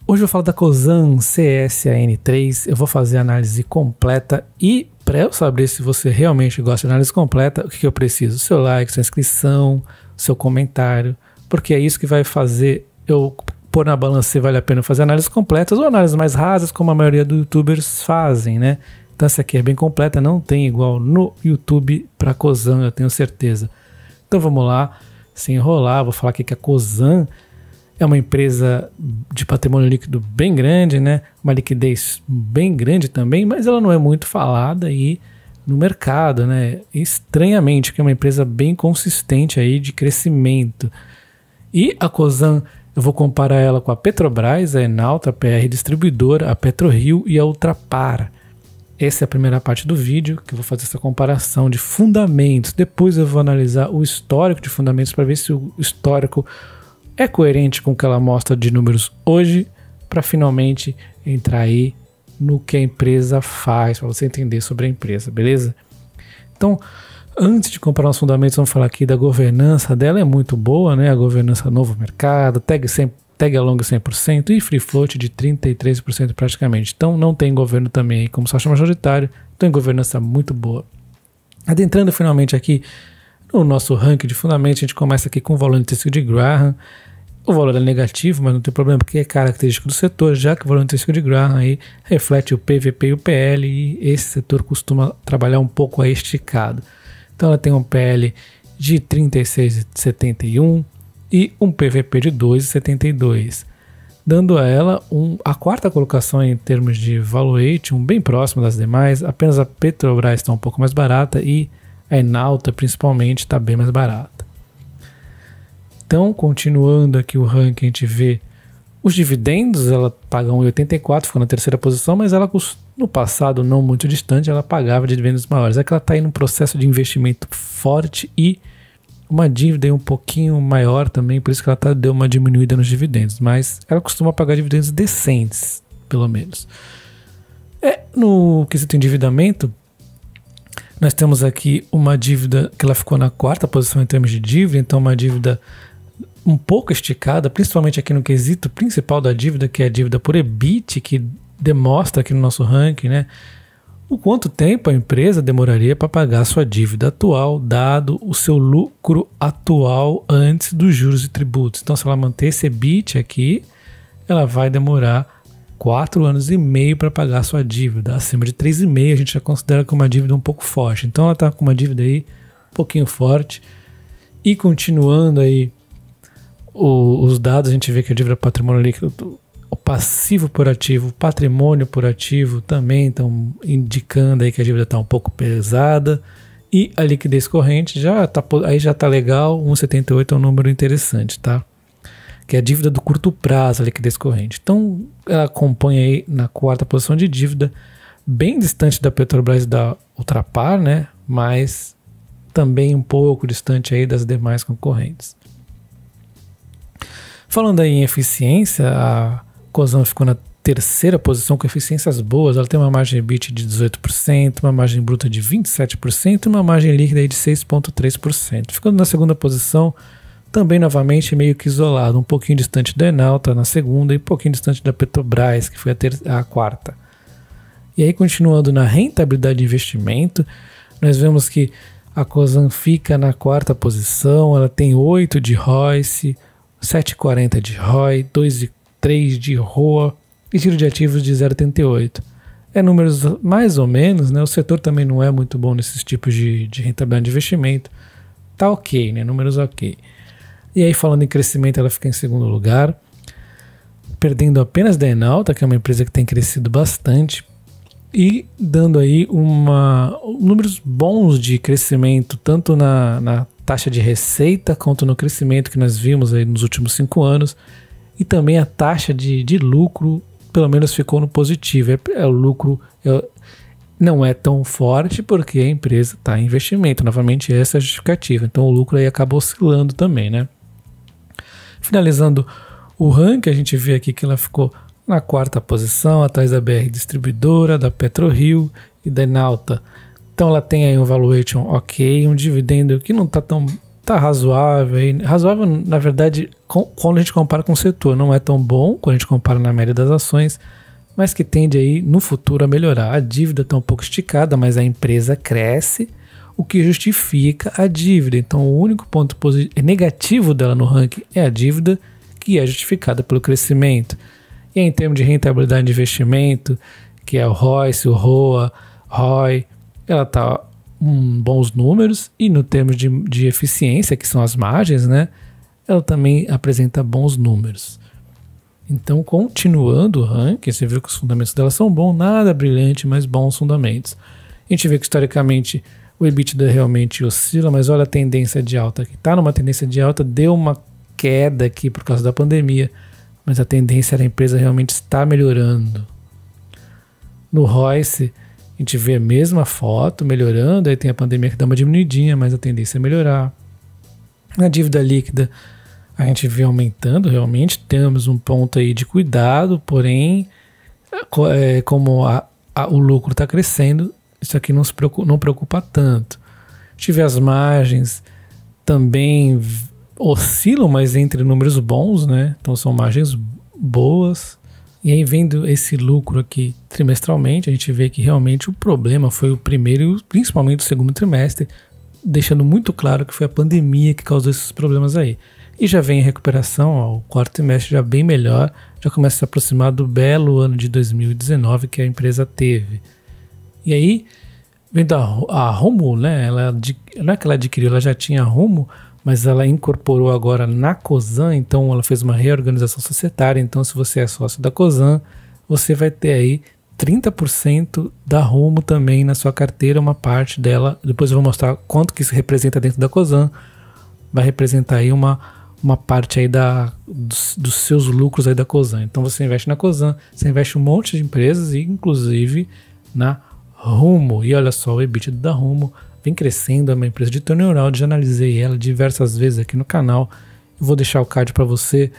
Hoje eu vou falar da Cosan CSAN3, eu vou fazer a análise completa e para eu saber se você realmente gosta de análise completa, o que eu preciso? Seu like, sua inscrição, seu comentário, porque é isso que vai fazer eu pôr na balança se vale a pena fazer análises completas ou análises mais rasas, como a maioria dos youtubers fazem, né? Então essa aqui é bem completa, não tem igual no YouTube para a Cosan, eu tenho certeza. Então vamos lá, sem enrolar, vou falar aqui que a Cosan é uma empresa de patrimônio líquido bem grande, né? Uma liquidez bem grande também, mas ela não é muito falada aí no mercado, né? Estranhamente, que é uma empresa bem consistente aí de crescimento. E a Cosan, eu vou comparar ela com a Petrobras, a Enalta, a PR Distribuidora, a PetroRio e a Ultrapar. Essa é a primeira parte do vídeo, que eu vou fazer essa comparação de fundamentos. Depois eu vou analisar o histórico de fundamentos para ver se o histórico é coerente com o que ela mostra de números hoje, para finalmente entrar aí no que a empresa faz, para você entender sobre a empresa, beleza? Então, antes de comparar os fundamentos, vamos falar aqui da governança dela, é muito boa, né? A governança novo mercado, tag along 100% e free float de 33% praticamente. Então não tem governo também aí como sócio majoritário, tem governança muito boa. Adentrando finalmente aqui no nosso ranking de fundamentos, a gente começa aqui com o valor intrínseco de Graham. O valor é negativo, mas não tem problema, porque é característico do setor, já que o valor intrínseco de Graham aí reflete o PVP e o PL, e esse setor costuma trabalhar um pouco aí esticado. Então ela tem um PL de 36,71 e um PVP de 2,72, dando a ela a quarta colocação em termos de valuation, bem próximo das demais. Apenas a Petrobras está um pouco mais barata e a Enalta principalmente está bem mais barata. Então, continuando aqui o ranking, a gente vê os dividendos, ela paga 1,84, ficou na terceira posição, mas ela no passado, não muito distante, ela pagava dividendos maiores. É que ela está aí num processo de investimento forte e uma dívida um pouquinho maior também, por isso que ela deu uma diminuída nos dividendos, mas ela costuma pagar dividendos decentes, pelo menos. No quesito endividamento, nós temos aqui uma dívida que ela ficou na quarta posição em termos de dívida, então uma dívida um pouco esticada, principalmente aqui no quesito principal da dívida, que é a dívida por EBIT, que demonstra aqui no nosso ranking, né, o quanto tempo a empresa demoraria para pagar a sua dívida atual, dado o seu lucro atual antes dos juros e tributos. Então, se ela manter esse EBIT aqui, ela vai demorar 4 anos e meio para pagar a sua dívida. Acima de 3,5 a gente já considera que uma dívida um pouco forte. Então, ela está com uma dívida aí um pouquinho forte. E continuando aí os dados, a gente vê que a dívida patrimônio líquido, o passivo por ativo, o patrimônio por ativo também estão indicando aí que a dívida está um pouco pesada. E a liquidez corrente já está legal, 1,78 é um número interessante, tá? Que é a dívida do curto prazo, a liquidez corrente. Então ela acompanha aí na quarta posição de dívida, bem distante da Petrobras e da Ultrapar, né? Mas também um pouco distante aí das demais concorrentes. Falando aí em eficiência, a Cosan ficou na terceira posição com eficiências boas. Ela tem uma margem EBIT de 18%, uma margem bruta de 27% e uma margem líquida aí de 6,3%. Ficando na segunda posição, também novamente meio que isolado, um pouquinho distante da Enalta na segunda e um pouquinho distante da Petrobras, que foi a quarta. E aí, continuando na rentabilidade de investimento, nós vemos que a Cosan fica na quarta posição, ela tem 8 de ROIC, 7,40 de ROI, 2,3 de ROA e giro de ativos de 0,88. Números mais ou menos, né? O setor também não é muito bom nesses tipos de rentabilidade de investimento. Tá ok, né? Números ok. E aí, falando em crescimento, ela fica em segundo lugar, perdendo apenas da Enalta, que é uma empresa que tem crescido bastante, e dando aí números bons de crescimento, tanto na taxa de receita quanto no crescimento que nós vimos aí nos últimos 5 anos, e também a taxa de lucro, pelo menos ficou no positivo. O lucro não é tão forte porque a empresa está em investimento, novamente essa é a justificativa, então o lucro aí acaba oscilando também, né? Finalizando o ranking, a gente vê aqui que ela ficou na quarta posição, atrás da BR Distribuidora, da PetroRio e da Enalta. Então ela tem aí um valuation ok, um dividendo que não está tão tá razoável. Razoável, na verdade, quando a gente compara com o setor, não é tão bom quando a gente compara na média das ações, mas que tende aí no futuro a melhorar. A dívida está um pouco esticada, mas a empresa cresce, o que justifica a dívida. Então o único ponto negativo dela no ranking é a dívida, que é justificada pelo crescimento. E em termos de rentabilidade de investimento, que é o ROIC, o ROA, ROI, ela está bons números, e no termos de eficiência, que são as margens, né, ela também apresenta bons números. Então, continuando o ranking, você vê que os fundamentos dela são bons, nada brilhante, mas bons fundamentos. A gente vê que historicamente o EBITDA realmente oscila, mas olha a tendência de alta aqui. Está numa tendência de alta, deu uma queda aqui por causa da pandemia, mas a tendência da empresa realmente está melhorando. No ROIC, a gente vê a mesma foto melhorando, aí tem a pandemia que dá uma diminuidinha, mas a tendência é melhorar. Na dívida líquida, a gente vê aumentando realmente, temos um ponto aí de cuidado, porém, como o lucro está crescendo, isso aqui não preocupa tanto. A gente vê as margens também oscilam, mas entre números bons, né? Então são margens boas. E aí, vendo esse lucro aqui trimestralmente, a gente vê que realmente o problema foi o primeiro e principalmente o segundo trimestre, deixando muito claro que foi a pandemia que causou esses problemas aí. E já vem em recuperação, ó, o quarto trimestre já bem melhor, já começa a se aproximar do belo ano de 2019 que a empresa teve. E aí, vendo a Rumo, né, não é que ela adquiriu, ela já tinha a Rumo, mas ela incorporou agora na Cosan, então ela fez uma reorganização societária. Então, se você é sócio da Cosan, você vai ter aí 30% da Rumo também na sua carteira, uma parte dela. Depois eu vou mostrar quanto que isso representa dentro da Cosan. Vai representar aí uma parte aí dos seus lucros aí da Cosan. Então você investe na Cosan, você investe um monte de empresas, e inclusive na Rumo. E olha só, o EBITDA da Rumo vem crescendo, é uma empresa de turnaround, já analisei ela diversas vezes aqui no canal. Eu vou deixar o card para você,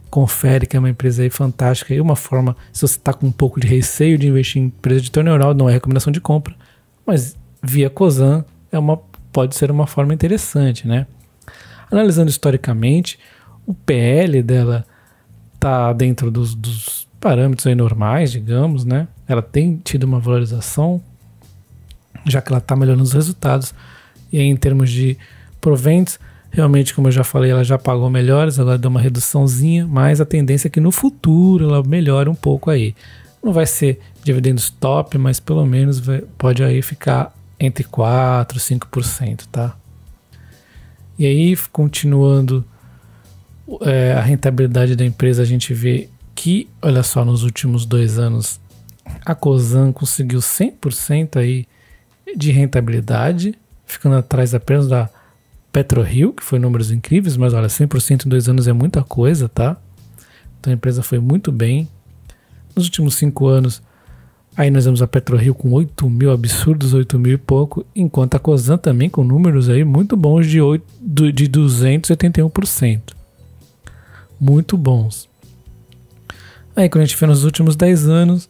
confere que é uma empresa aí fantástica. E uma forma, se você está com um pouco de receio de investir em empresa de turnaround, não é recomendação de compra, mas via Cosan pode ser uma forma interessante, né? Analisando historicamente, o PL dela está dentro dos parâmetros aí normais, digamos, né? Ela tem tido uma valorização, já que ela está melhorando os resultados. E aí, em termos de proventos, realmente, como eu já falei, ela já pagou melhores, agora deu uma reduçãozinha, mas a tendência é que no futuro ela melhore um pouco aí. Não vai ser dividendos top, mas pelo menos pode aí ficar entre 4% e 5%, tá? E aí, continuando a rentabilidade da empresa, a gente vê que, olha só, nos últimos 2 anos, a Cosan conseguiu 100% aí de rentabilidade, ficando atrás apenas da PetroRio, que foi números incríveis, mas olha, 100% em 2 anos é muita coisa, tá? Então a empresa foi muito bem. Nos últimos 5 anos, aí nós vemos a PetroRio com 8 mil, absurdos 8 mil e pouco, enquanto a Cosan também com números aí muito bons de 281%. Muito bons. Aí quando a gente vê nos últimos 10 anos,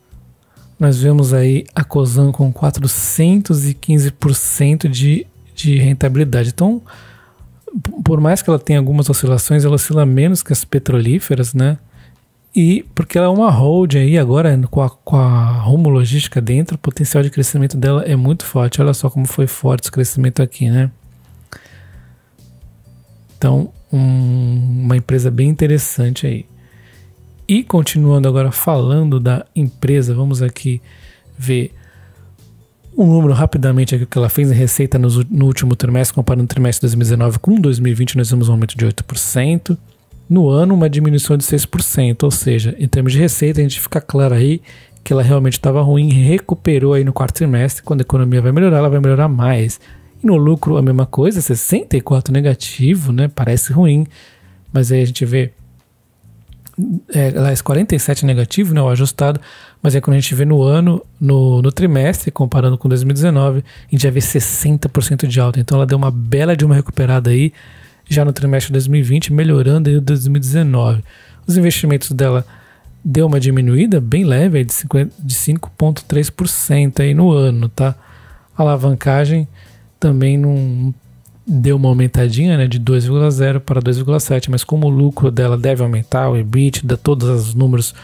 nós vemos aí a Cosan com 415% de rentabilidade. Então, por mais que ela tenha algumas oscilações, ela oscila menos que as petrolíferas, né? E porque ela é uma holding aí agora, com a Rumo Logística dentro, o potencial de crescimento dela é muito forte. Olha só como foi forte esse crescimento aqui, né? Então, uma empresa bem interessante aí. E continuando agora falando da empresa, vamos aqui ver um número rapidamente aqui que ela fez em receita no último trimestre, comparando o trimestre de 2019 com 2020, nós temos um aumento de 8%. No ano, uma diminuição de 6%, ou seja, em termos de receita, a gente fica claro aí que ela realmente estava ruim, recuperou aí no quarto trimestre. Quando a economia vai melhorar, ela vai melhorar mais. E no lucro, a mesma coisa, 64 negativo, né? Parece ruim, mas aí a gente vê 47 negativo, né, o ajustado, mas aí quando a gente vê no ano, no trimestre, comparando com 2019, a gente já vê 60% de alta. Então ela deu uma bela de uma recuperada aí, já no trimestre de 2020, melhorando aí o 2019. Os investimentos dela deu uma diminuída bem leve, aí de 5,3% aí no ano, tá? A alavancagem também não deu uma aumentadinha, né, de 2,0 para 2,7, mas como o lucro dela deve aumentar, o EBITDA, todos os números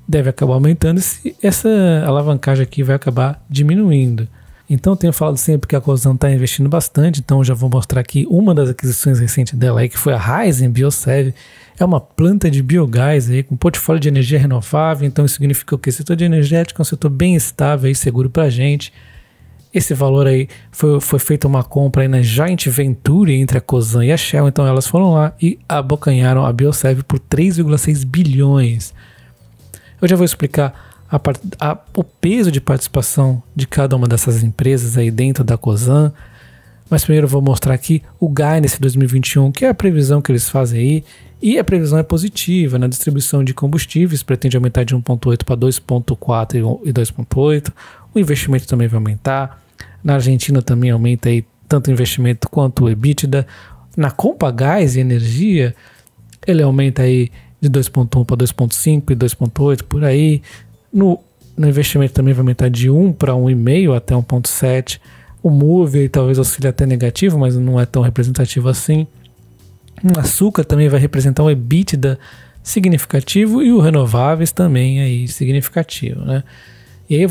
devem acabar aumentando, essa alavancagem aqui vai acabar diminuindo. Então eu tenho falado sempre que a Cosan está investindo bastante, então eu já vou mostrar aqui uma das aquisições recentes dela aí, que foi a Raízen Biosev. É uma planta de biogás aí, com portfólio de energia renovável, então isso significa o quê? O setor de energética é um setor bem estável e seguro para a gente. Esse valor aí foi feita uma compra aí na joint venture entre a Cosan e a Shell, então elas foram lá e abocanharam a Biosev por 3,6 bilhões. Eu já vou explicar o peso de participação de cada uma dessas empresas aí dentro da Cosan, mas primeiro eu vou mostrar aqui o guidance 2021, que é a previsão que eles fazem aí, e a previsão é positiva na distribuição de combustíveis, pretende aumentar de 1,8 para 2,4 e 2,8, o investimento também vai aumentar, na Argentina também aumenta aí tanto o investimento quanto o EBITDA, na Compagás e Energia, ele aumenta aí de 2,1 para 2,5 e 2,8 por aí. No investimento também vai aumentar de 1 para 1,5 até 1,7. O Move talvez auxilie até negativo, mas não é tão representativo assim. O açúcar também vai representar um EBITDA significativo e o renováveis também aí significativo, né? E aí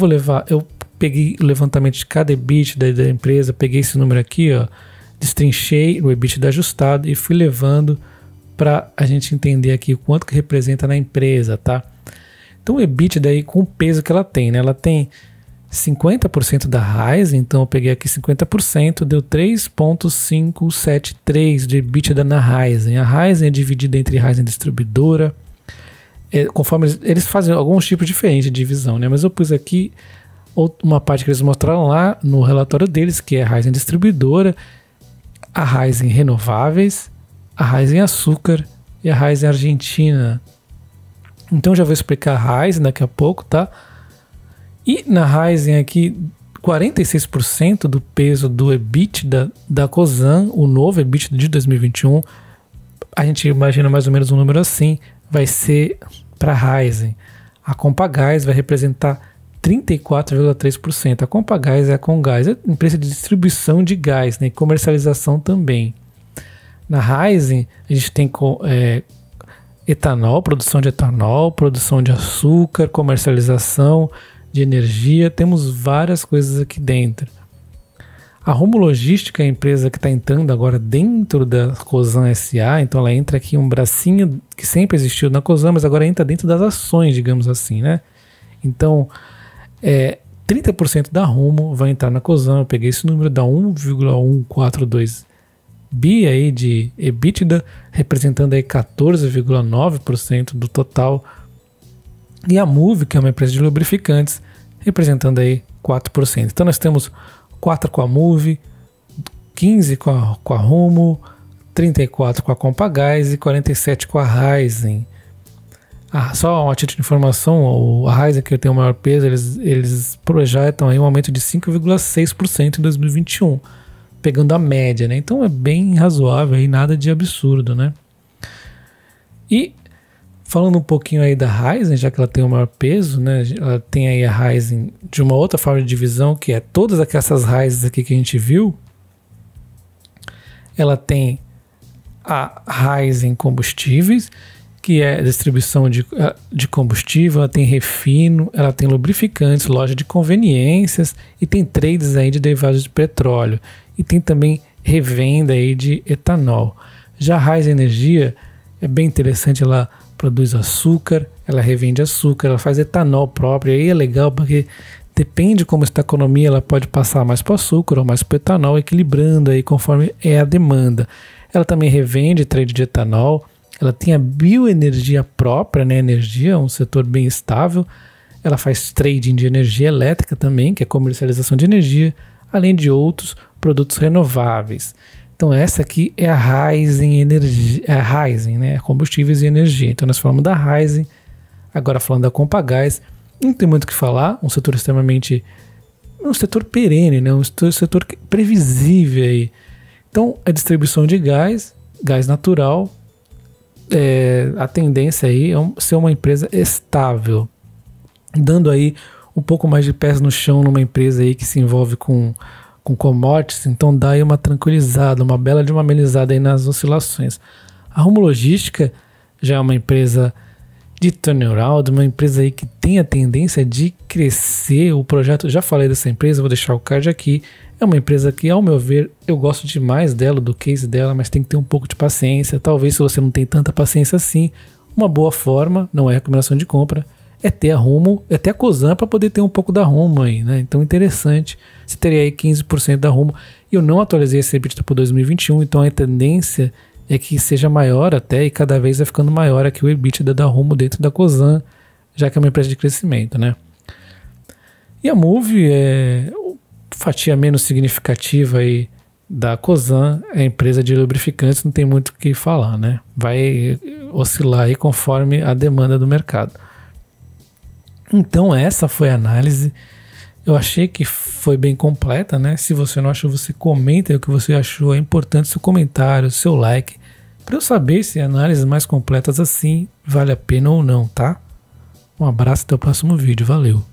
eu peguei o levantamento de cada EBITDA da empresa, peguei esse número aqui, ó, destrinchei o EBITDA ajustado e fui levando para a gente entender aqui o quanto que representa na empresa, tá? Então o EBITDA aí com o peso que ela tem, né? Ela tem 50% da Raízen, então eu peguei aqui 50%, deu 3,573 de EBITDA na Raízen. A Raízen é dividida entre Raízen Distribuidora, conforme eles fazem alguns tipos diferentes de divisão, né? Mas eu pus aqui uma parte que eles mostraram lá no relatório deles, que é a Raízen Distribuidora, a Raízen Renováveis, a Raízen Açúcar e a Raízen Argentina. Então já vou explicar a Raízen daqui a pouco, tá? E na Raízen aqui, 46% do peso do EBITDA da Cosan, o novo EBITDA de 2021, a gente imagina mais ou menos um número assim, vai ser para a Raízen. A Compagás vai representar 34,3%. A Compagás é a Comgás, é a empresa de distribuição de gás, né, e comercialização também. Na Raízen, a gente tem etanol, produção de etanol, produção de açúcar, comercialização de energia, temos várias coisas aqui dentro. A Rumo Logística é a empresa que está entrando agora dentro da Cosan SA, então ela entra aqui um bracinho que sempre existiu na Cosan, mas agora entra dentro das ações, digamos assim, né? Então, 30% da Rumo vai entrar na Cosan, eu peguei esse número, dá 1,142 bi aí de EBITDA, representando aí 14,9% do total. E a Move, que é uma empresa de lubrificantes, representando aí 4%. Então nós temos 4 com a Move, 15 com a Rumo, 34 com a Compagás e 47 com a Raízen. Só uma título de informação, a Raízen, que tem o maior peso, eles projetam aí um aumento de 5,6% em 2021. Pegando a média, né? Então é bem razoável aí, nada de absurdo, né? E falando um pouquinho aí da Raízen, já que ela tem o maior peso, né? Ela tem aí a Raízen de uma outra forma de divisão, que é todas essas Raízens aqui que a gente viu. Ela tem a Raízen Combustíveis, que é distribuição de combustível, ela tem refino, ela tem lubrificantes, loja de conveniências e tem trades aí de derivados de petróleo. E tem também revenda aí de etanol. Já a Raízen Energia é bem interessante, ela produz açúcar, ela revende açúcar, ela faz etanol próprio, aí é legal porque depende como está a economia, ela pode passar mais para o açúcar ou mais para o etanol, equilibrando aí conforme é a demanda. Ela também revende trade de etanol, ela tem a bioenergia própria, né? Energia é um setor bem estável, ela faz trading de energia elétrica também, que é comercialização de energia, além de outros produtos renováveis. Então essa aqui é a Raízen Energia, a Raízen, né? Combustíveis e energia. Então nós falamos da Raízen, agora falando da Compagás, não tem muito o que falar, um setor extremamente, um setor perene, né? Um setor previsível aí. Então a distribuição de gás natural, a tendência aí é ser uma empresa estável, dando aí um pouco mais de pés no chão numa empresa aí que se envolve com com commodities, então dá aí uma tranquilizada, uma bela de uma amenizada aí nas oscilações. A Rumo Logística já é uma empresa de turnaround, uma empresa aí que tem a tendência de crescer. O projeto, já falei dessa empresa, vou deixar o card aqui. É uma empresa que, ao meu ver, eu gosto demais dela, do case dela, mas tem que ter um pouco de paciência. Talvez, se você não tem tanta paciência assim, uma boa forma, não é recomendação de compra, é ter a Rumo, é ter a Cosan para poder ter um pouco da Rumo aí, né? Então, interessante. Você teria aí 15% da Rumo. E eu não atualizei esse EBITDA para 2021, então a tendência é que seja maior até, e cada vez vai ficando maior aqui o EBITDA da Rumo dentro da Cosan, já que é uma empresa de crescimento, né? E a Moove é fatia menos significativa aí da Cosan, é empresa de lubrificantes, não tem muito o que falar, né? Vai oscilar aí conforme a demanda do mercado. Então essa foi a análise. Eu achei que foi bem completa, né? Se você não achou, você comenta aí o que você achou. É importante seu comentário, seu like, para eu saber se análises mais completas assim vale a pena ou não, tá? Um abraço, até o próximo vídeo. Valeu!